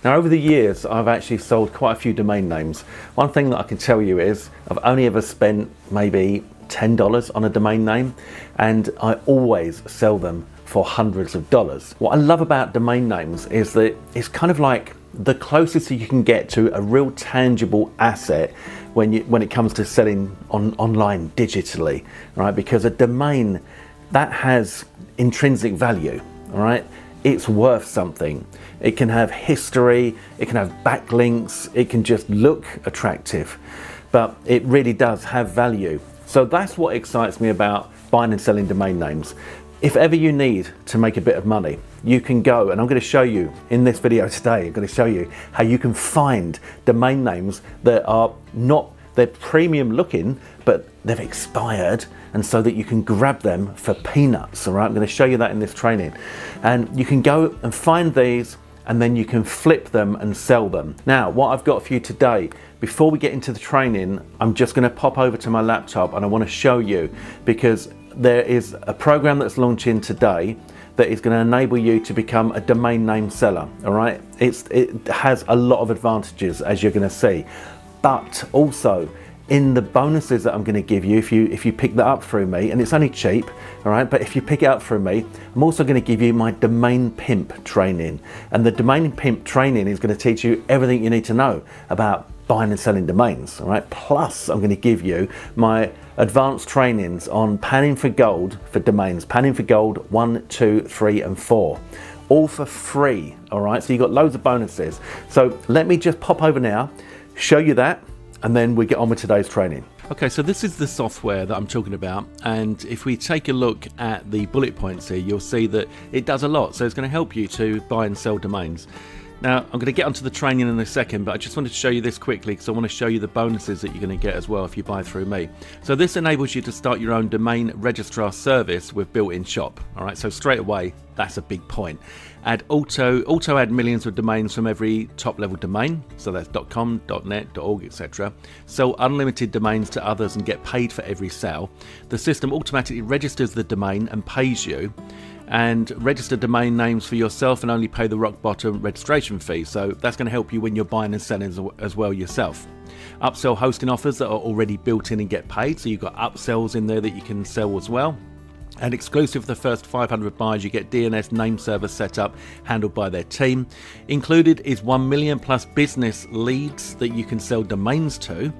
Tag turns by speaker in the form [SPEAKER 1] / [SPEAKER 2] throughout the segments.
[SPEAKER 1] Now, over the years, I've actually sold quite a few domain names. One thing that I can tell you is I've only ever spent maybe $10 on a domain name, and I always sell them for hundreds of dollars. What I love about domain names is that it's kind of like the closest you can get to a real tangible asset when it comes to selling online digitally, right? Because a domain that has intrinsic value, all right? It's worth something. It can have history, it can have backlinks, it can just look attractive, but it really does have value. So that's what excites me about buying and selling domain names. If ever you need to make a bit of money, you can go, and I'm going to show you in this video today, I'm going to show you how you can find domain names that are not, they're premium looking, but they've expired, and so that you can grab them for peanuts. All right, I'm going to show you that in this training, and you can go and find these, and then you can flip them and sell them. Now, what I've got for you today, before we get into the training, I'm just going to pop over to my laptop and I want to show you, because there is a program that's launching today that is going to enable you to become a domain name seller. All right, it has a lot of advantages, as you're going to see, but also in the bonuses that I'm going to give you if you pick that up through me, and it's only cheap, all right, but if you pick it up through me, I'm also going to give you my domain pimp training, and the domain pimp training is going to teach you everything you need to know about buying and selling domains, all right? Plus, I'm going to give you my advanced trainings on panning for gold for domains, panning for gold 1, 2, 3, and 4, all for free, all right? So you've got loads of bonuses. So let me just pop over now, show you that, and then we get on with today's training. Okay, so this is the software that I'm talking about, and if we take a look at the bullet points here, you'll see that it does a lot. So it's going to help you to buy and sell domains. Now, I'm going to get onto the training in a second, but I just wanted to show you this quickly because I want to show you the bonuses that you're going to get as well if you buy through me. So this enables you to start your own domain registrar service with built-in shop. All right, so straight away, that's a big point. Add auto add millions of domains from every top level domain, so that's .com, .net, .org, etc. Sell unlimited domains to others and get paid for every sale. The system automatically registers the domain and pays you, and register domain names for yourself and only pay the rock bottom registration fee. So that's going to help you when you're buying and selling as well yourself. Upsell hosting offers that are already built in and get paid, so you've got upsells in there that you can sell as well. And exclusive for the first 500 buyers, you get DNS name server set up, handled by their team. Included is 1 million plus business leads that you can sell domains to,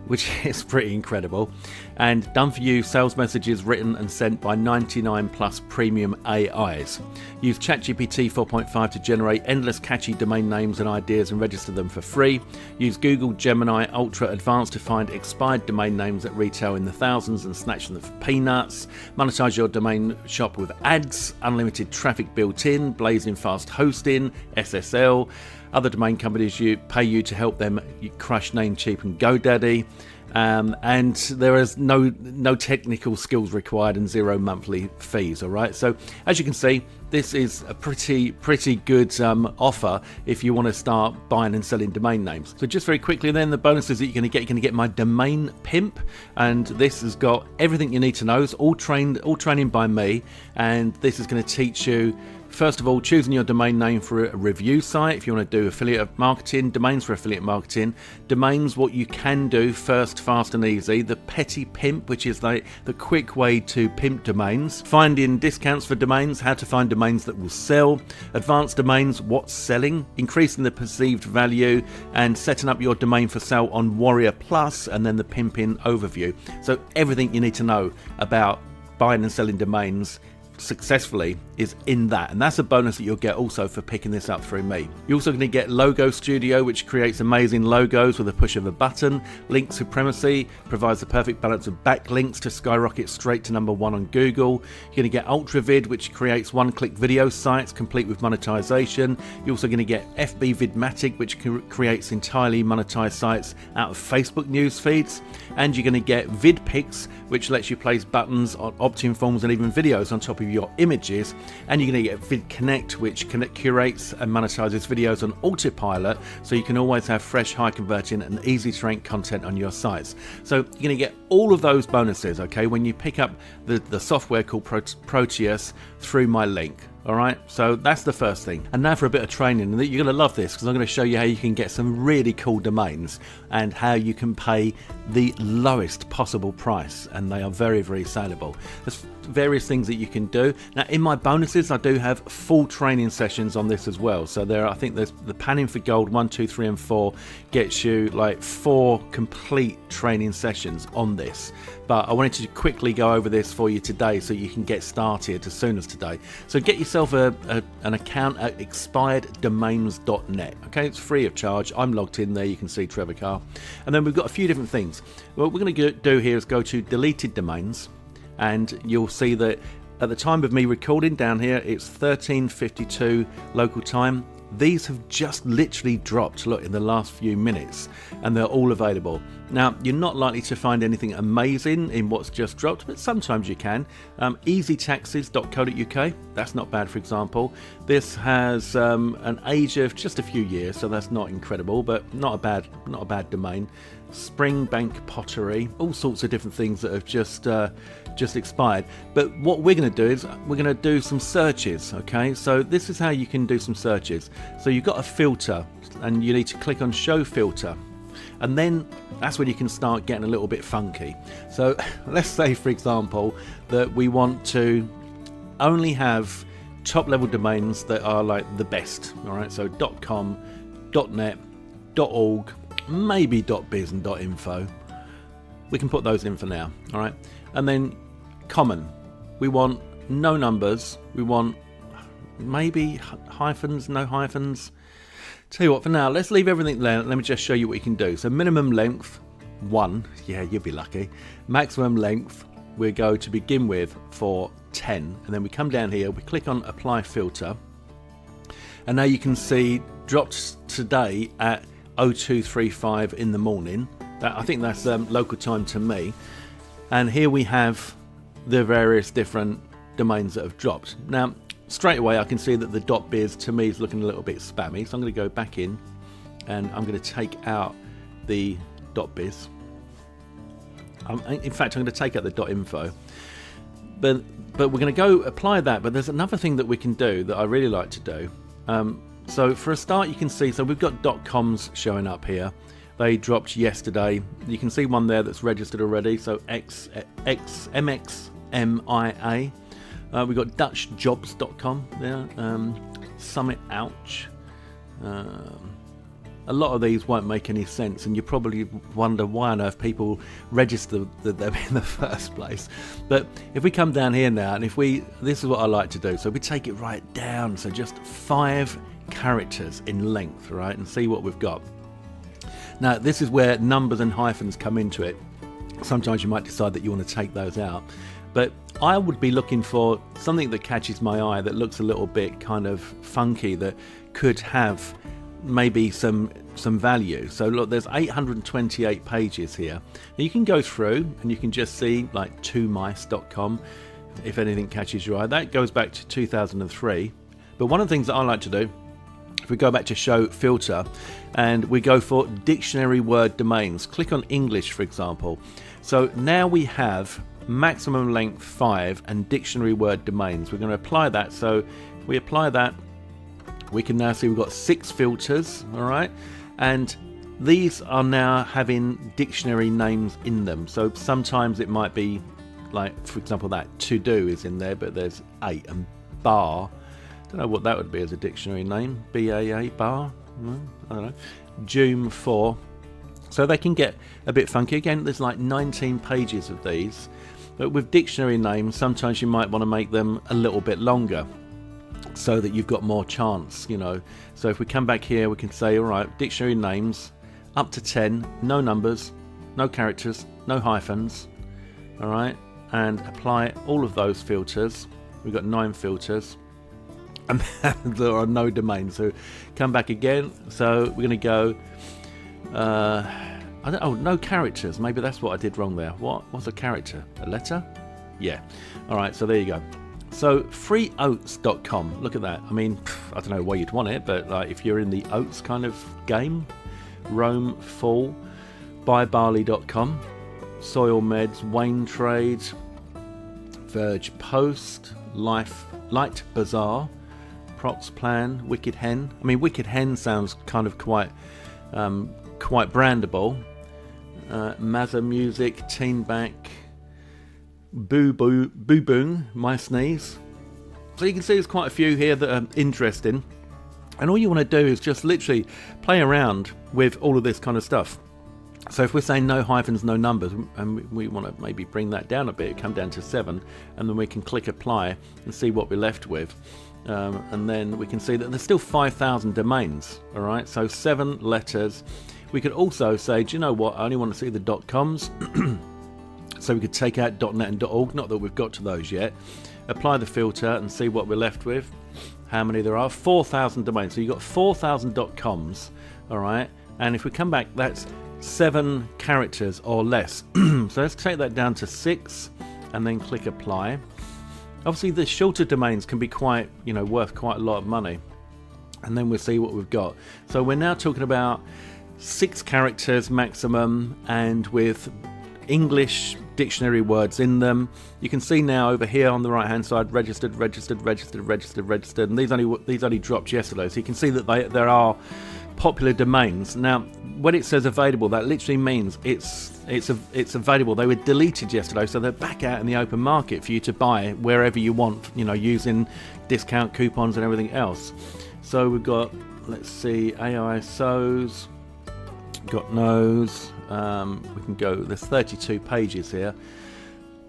[SPEAKER 1] which is pretty incredible. And done for you sales messages written and sent by 99 plus premium AIs. Use ChatGPT 4.5 to generate endless catchy domain names and ideas and register them for free. Use Google Gemini Ultra Advanced to find expired domain names that retail in the thousands and snatch them for peanuts. Monetize your domain shop with ads, unlimited traffic built in, blazing fast hosting, SSL. Other domain companies pay you to help them crush Namecheap and GoDaddy, and there is no technical skills required and zero monthly fees. All right, so as you can see, this is a pretty good offer if you want to start buying and selling domain names. So just very quickly, then the bonuses that you're going to get my domain pimp, and this has got everything you need to know. It's all training by me, and this is going to teach you, first of all, choosing your domain name for a review site if you want to do affiliate marketing, domains for affiliate marketing, domains, what you can do first, fast and easy, the petty pimp, which is the quick way to pimp domains, finding discounts for domains, how to find domains that will sell, advanced domains, what's selling, increasing the perceived value, and setting up your domain for sale on Warrior Plus, and then the pimping overview. So everything you need to know about buying and selling domains successfully is in that, and that's a bonus that you'll get also for picking this up through me. You're also going to get Logo Studio, which creates amazing logos with a push of a button. Link Supremacy provides the perfect balance of backlinks to skyrocket straight to #1 on Google. You're going to get UltraVid, which creates one-click video sites complete with monetization. You're also going to get FB Vidmatic, which creates entirely monetized sites out of Facebook news feeds. And you're going to get VidPix, which lets you place buttons on opt-in forms and even videos on top of your images. And you're going to get VidConnect, which curates and monetizes videos on autopilot, so you can always have fresh, high converting and easy to rank content on your sites. So you're going to get all of those bonuses, okay, when you pick up the software called Proteus through my link. All right, so that's the first thing. And now for a bit of training. And you're going to love this because I'm going to show you how you can get some really cool domains and how you can pay the lowest possible price. And they are very, very saleable. There's various things that you can do. Now, in my bonuses, I do have full training sessions on this as well. So I think there's the panning for gold 1, 2, 3, and 4 gets you like 4 complete training sessions on this. But I wanted to quickly go over this for you today so you can get started as soon as today. So get yourself an account at expireddomains.net. Okay, it's free of charge. I'm logged in there. You can see Trevor Carr. And then we've got a few different things. What we're going to do here is go to deleted domains, and you'll see that at the time of me recording down here, it's 13:52 local time. These have just literally dropped, look, in the last few minutes, and they're all available. Now, you're not likely to find anything amazing in what's just dropped, but sometimes you can. Easytaxes.co.uk, that's not bad, for example. This has an age of just a few years, so that's not incredible, but not a bad domain. Springbank Pottery, all sorts of different things that have just expired. But what we're going to do is we're going to do some searches. Okay, so this is how you can do some searches. So you've got a filter, and you need to click on Show Filter, and then that's when you can start getting a little bit funky. So let's say, for example, that we want to only have top level domains that are like the best. All right, so .com, .net, .org, maybe .biz and .info. We can put those in for now. All right, and then common, we want no numbers, we want maybe hyphens, no hyphens. Tell you what, for now, let's leave everything there. Let me just show you what you can do. So minimum length 1, yeah, you'll be lucky. Maximum length we go to begin with for 10, and then we come down here, we click on apply filter, and now you can see dropped today at 0235 in the morning. I think that's local time to me. And here we have the various different domains that have dropped. Now, straight away I can see that the .biz to me is looking a little bit spammy, so I'm going to go back in and I'm going to take out the .biz. In fact, I'm going to take out the .info. But we're going to go apply that. But there's another thing that we can do that I really like to do. So for a start, you can see, so we've got .coms showing up here. They dropped yesterday. You can see one there that's registered already. So MXMIA. We've got DutchJobs.com there. Summit Ouch. A lot of these won't make any sense, and you probably wonder why on earth people register them in the first place. But if we come down here now, and this is what I like to do. So we take it right down, so just 5 characters in length, right, and see what we've got. Now, this is where numbers and hyphens come into it. Sometimes you might decide that you want to take those out, but I would be looking for something that catches my eye, that looks a little bit kind of funky, that could have maybe some value. So look, there's 828 pages here. Now you can go through and you can just see like 2mice.com if anything catches your eye. That goes back to 2003. But one of the things that I like to do, if we go back to show filter and we go for dictionary word domains, click on English, for example. So now we have maximum length 5 and dictionary word domains. We're going to apply that. So if we apply that, we can now see we've got 6 filters, all right? And these are now having dictionary names in them. So sometimes it might be like, for example, that to do is in there, but there's 8, and bar, don't know what that would be as a dictionary name. BAA, bar, I don't know. Joom 4. So they can get a bit funky. Again, there's like 19 pages of these. But with dictionary names, sometimes you might want to make them a little bit longer, so that you've got more chance, you know. So if we come back here, we can say, all right, dictionary names up to 10, no numbers, no characters, no hyphens, all right, and apply all of those filters. We've got 9 filters, and there are no domains. So come back again. So we're going to go, no characters. Maybe that's what I did wrong there. What's a character? A letter? Yeah. All right, so there you go. So freeoats.com, look at that. I mean, I don't know why you'd want it, but like if you're in the oats kind of game. Rome Full, buybarley.com, Soil Meds, Wayne Trade, Verge Post, Life Light Bazaar, Prox Plan, Wicked Hen. I mean, Wicked Hen sounds kind of quite brandable. Mazza Music, Teen Back, Boo Boong, My Sneeze. So you can see there's quite a few here that are interesting. And all you want to do is just literally play around with all of this kind of stuff. So if we're saying no hyphens, no numbers, and we want to maybe bring that down a bit, come down to 7, and then we can click apply and see what we're left with. And then we can see that there's still 5,000 domains. All right, so 7 letters. We could also say, do you know what? I only want to see the .coms. So we could take out .net and .org. Not that we've got to those yet. Apply the filter and see what we're left with. How many there are? 4,000 domains. So you've got 4,000 .coms. All right, and if we come back, that's 7 characters or less. So let's take that down to 6 and then click apply. Obviously the shorter domains can be quite, worth quite a lot of money. And then we'll see what we've got. So we're now talking about 6 characters maximum, and with English dictionary words in them. You can see now over here on the right hand side, registered, and these only dropped yesterday. So you can see that there are popular domains. Now when it says available, that literally means it's available. They were deleted yesterday, so they're back out in the open market for you to buy wherever you want, using discount coupons and everything else. So we've got, let's see, AISOs, got nose, we can go, there's 32 pages here.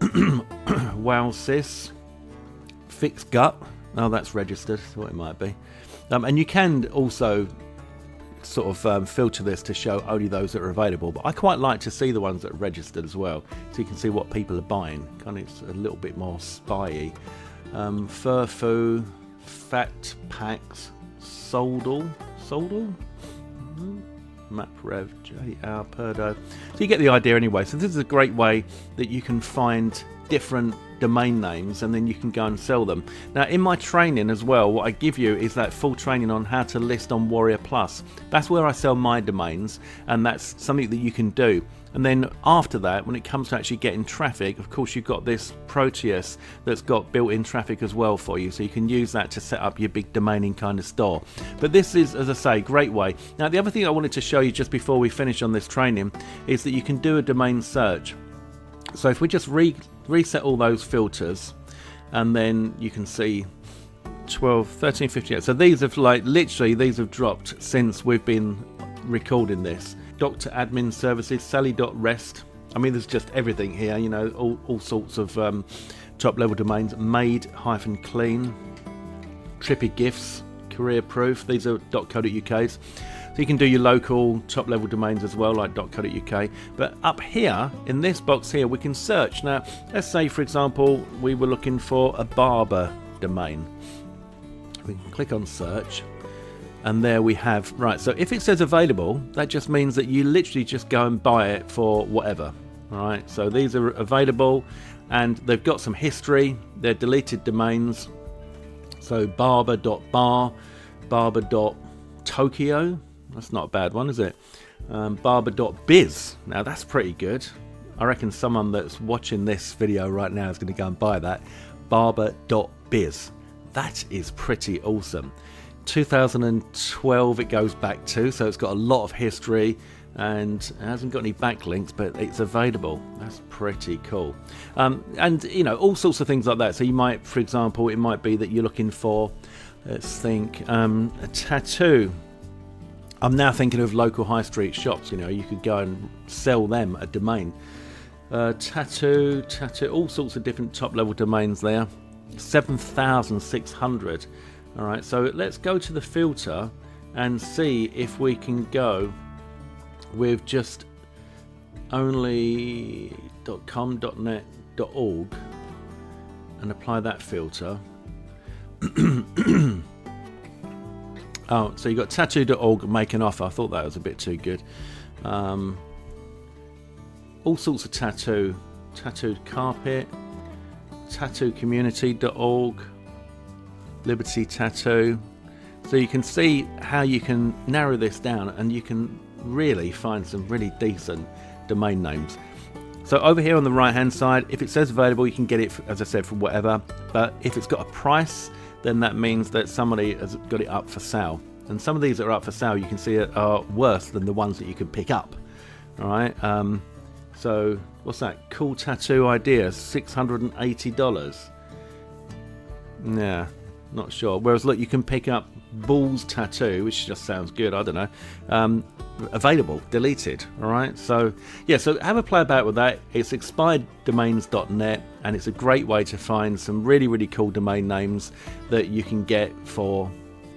[SPEAKER 1] Wowsys, Fixed Gut, oh that's registered, that's what it might be. And you can also sort of filter this to show only those that are available, but I quite like to see the ones that are registered as well, so you can see what people are buying. Kind of, it's a little bit more spy-y. Furfu, Fat Packs, Soldal, MapRev, JR, Perdo. So you get the idea anyway. So this is a great way that you can find different domain names and then you can go and sell them. Now in my training as well, what I give you is that full training on how to list on Warrior Plus. That's where I sell my domains, and that's something that you can do. And then after that, when it comes to actually getting traffic, of course you've got this Proteus that's got built-in traffic as well for you, so you can use that to set up your big domaining kind of store. But this is, as I say, a great way. Now the other thing I wanted to show you just before we finish on this training is that you can do a domain search. So if we just reset all those filters, and then you can see 12, 13, 58. So these have these have dropped since we've been recording this. Doctor Admin Services, Sally.rest. I mean, there's just everything here, all sorts of top level domains. Made-clean, Trippy Gifts, Career Proof. These are .co.uk's. So you can do your local top level domains as well, like .co.uk. But up here, in this box here, we can search. Now, let's say, for example, we were looking for a barber domain. We can click on search. And there we have, right, so if it says available, that just means that you literally just go and buy it for whatever. All right, so these are available, and they've got some history. They're deleted domains. So barber.bar, barber.tokyo, that's not a bad one, is it? Barber.biz, now that's pretty good. I reckon someone that's watching this video right now is going to go and buy that. Barber.biz, that is pretty awesome. 2012 it goes back to, so it's got a lot of history and it hasn't got any backlinks, but it's available. That's pretty cool. And all sorts of things like that. So you might, for example, it might be that you're looking for, let's think, a tattoo. I'm now thinking of local high street shops. You could go and sell them a domain. Tattoo, all sorts of different top level domains there. 7,600. All right, so let's go to the filter and see if we can go with just only .com, .net, .org and apply that filter. Oh, so you got tattoo.org, make an offer. I thought that was a bit too good. All sorts of tattooed carpet, tattoocommunity.org, Liberty Tattoo. So you can see how you can narrow this down, and you can really find some really decent domain names. So over here on the right hand side, if it says available, you can get it, as I said, for whatever. But if it's got a price, then that means that somebody has got it up for sale. And some of these that are up for sale, you can see are worse than the ones that you can pick up. All right. So what's that? Cool tattoo idea, $680. Yeah, not sure. Whereas look, you can pick up Balls Tattoo, which just sounds good. I don't know. Available, deleted. All right. So yeah, so have a play about with that. It's expireddomains.net, and it's a great way to find some really, really cool domain names that you can get for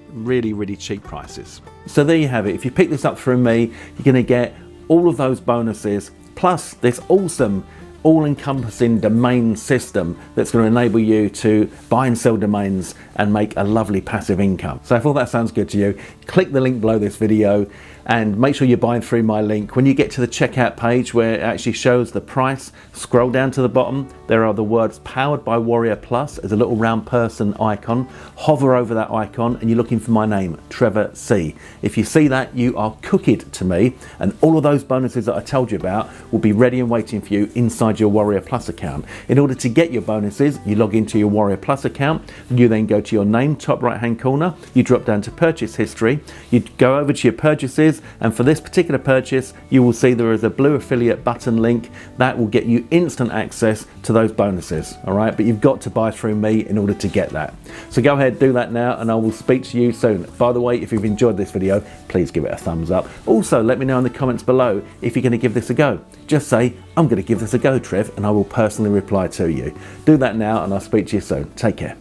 [SPEAKER 1] really, really cheap prices. So there you have it. If you pick this up through me, you're going to get all of those bonuses, plus this awesome all-encompassing domain system that's going to enable you to buy and sell domains and make a lovely passive income. So if all that sounds good to you, click the link below this video and make sure you're buying through my link. When you get to the checkout page where it actually shows the price, scroll down to the bottom. There are the words Powered by Warrior Plus as a little round person icon. Hover over that icon and you're looking for my name, Trevor C. If you see that, you are cooked to me, and all of those bonuses that I told you about will be ready and waiting for you inside your Warrior Plus account. In order to get your bonuses, you log into your Warrior Plus account. You then go to your name, top right hand corner. You drop down to purchase history. You go over to your purchases, and for this particular purchase, you will see there is a blue affiliate button link that will get you instant access to those bonuses. All right, but you've got to buy through me in order to get that. So go ahead, do that now, and I will speak to you soon. By the way, if you've enjoyed this video, please give it a thumbs up. Also, let me know in the comments below if you're going to give this a go. Just say, I'm going to give this a go, Trev, and I will personally reply to you. Do that now, and I'll speak to you soon. Take care.